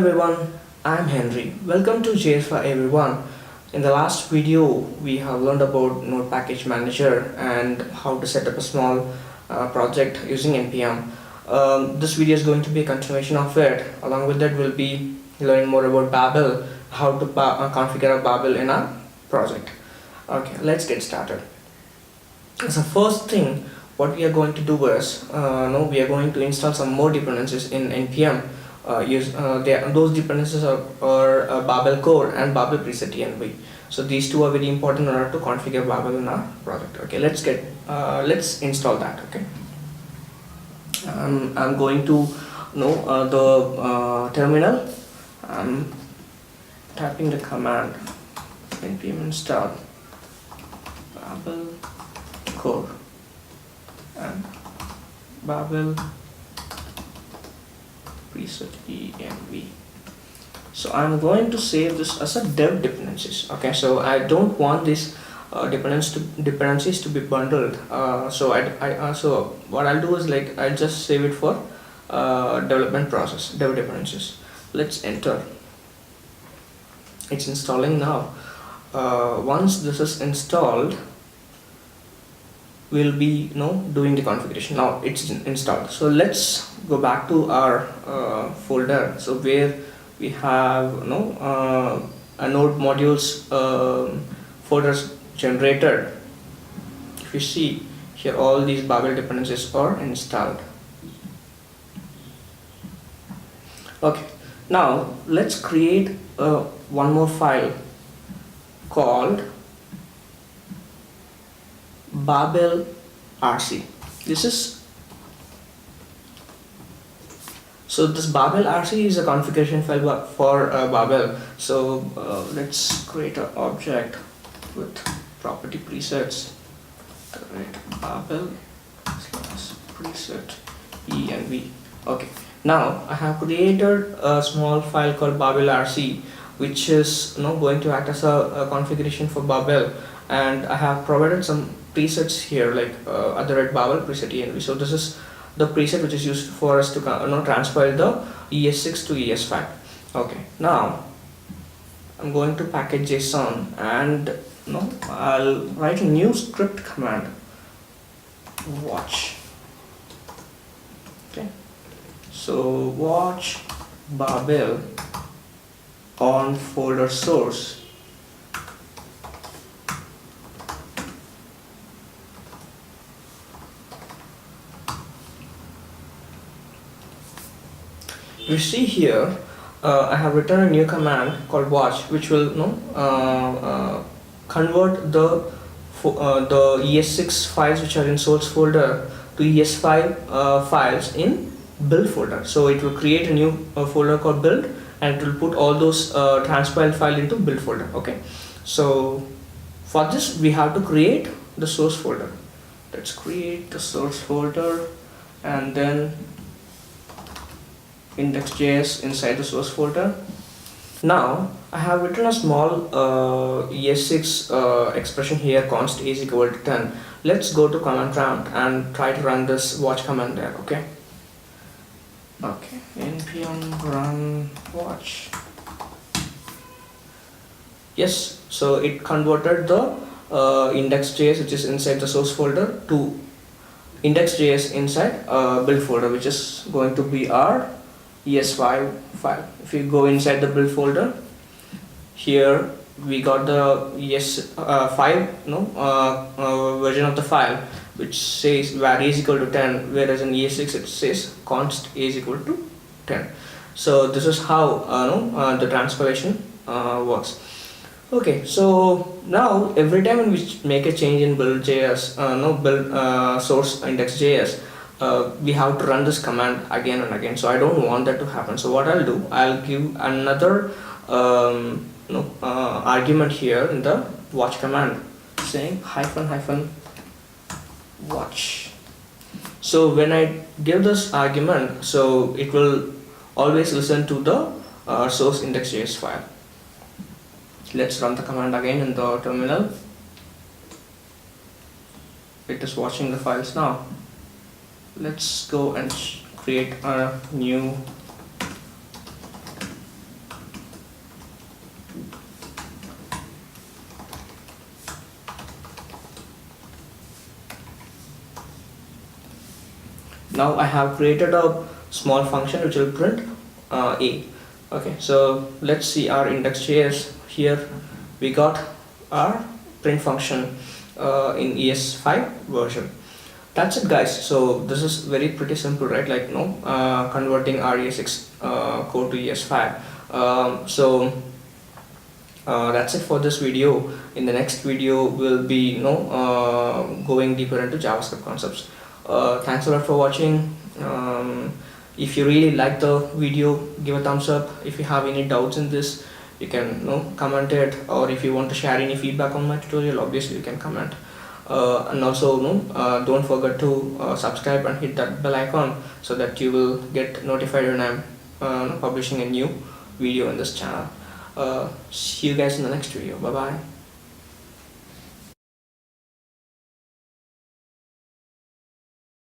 everyone, I'm Henry. Welcome to JS for everyone. In the last video, we have learned about Node Package Manager and how to set up a small project using npm. This video is going to be a continuation of it. Along with that, we'll be learning more about Babel, how to configure a Babel in a project. Okay, let's get started. So first thing, what we are going to do is, we are going to install some more dependencies in npm. Those dependencies are Babel core and Babel preset env. So these two are very important in order to configure Babel in our project. Okay, let's install that. Okay, I'm going to the terminal. I'm typing the command npm install Babel core and Babel preset env. So I'm going to save this as a dev dependencies. Okay, so I don't want these dependencies to be bundled. So what I'll do is, like, I'll just save it for development process, dev dependencies. Let's enter. It's installing now. Once this is installed, we'll be doing the configuration. Now it's installed, so let's go back to our folder, so where we have a node modules folders generated. If you see here, all these Babel dependencies are installed. Okay, now let's create one more file called Babel RC. This Babel RC is a configuration file for Babel. So let's create an object with property presets. Create Babel preset env. Okay, now I have created a small file called Babel RC, which is going to act as a configuration for Babel, and I have provided some presets here, like @Babel preset env. So this is the preset which is used for us to transpile the ES6 to ES5. Okay, now I'm going to package JSON, and I'll write a new script command, watch. Okay, so watch Babel on folder source. You see here, I have written a new command called watch, which will convert the ES6 files which are in source folder to ES5 files in build folder. So it will create a new folder called build, and it will put all those transpile file into build folder. Okay, so for this we have to create the source folder. Let's create the source folder, and then index.js inside the source folder. Now I have written a small ES6 expression here, const is equal to 10. Let's go to command prompt and try to run this watch command there. Okay, npm run watch. Yes, so it converted the index.js, which is inside the source folder, to index.js inside build folder, which is going to be our ES5 file. If you go inside the build folder, here we got the ES5 version of the file, which says var is equal to 10, whereas in ES6 it says const is equal to 10. So this is how the transpilation works. Okay, so now every time when we make a change in build.js, build source index.js, we have to run this command again and again. So I don't want that to happen. So what I'll do, I'll give another argument here in the watch command, saying ---- watch. So when I give this argument, so it will always listen to the source index.js file. Let's run the command again in the terminal. It is watching the files now. Let's go and create a new now I have created a small function which will print A. Okay, so let's see our index.js. Here we got our print function in ES5 version. That's it, guys. So this is very pretty simple, right? Like, converting our ES6 code to ES5. That's it for this video. In the next video, we'll be going deeper into JavaScript concepts. Thanks a lot for watching. If you really like the video, give a thumbs up. If you have any doubts in this, you can comment it, or if you want to share any feedback on my tutorial, obviously you can comment. And also don't forget to subscribe and hit that bell icon so that you will get notified when I'm publishing a new video in this channel. See you guys in the next video. Bye bye.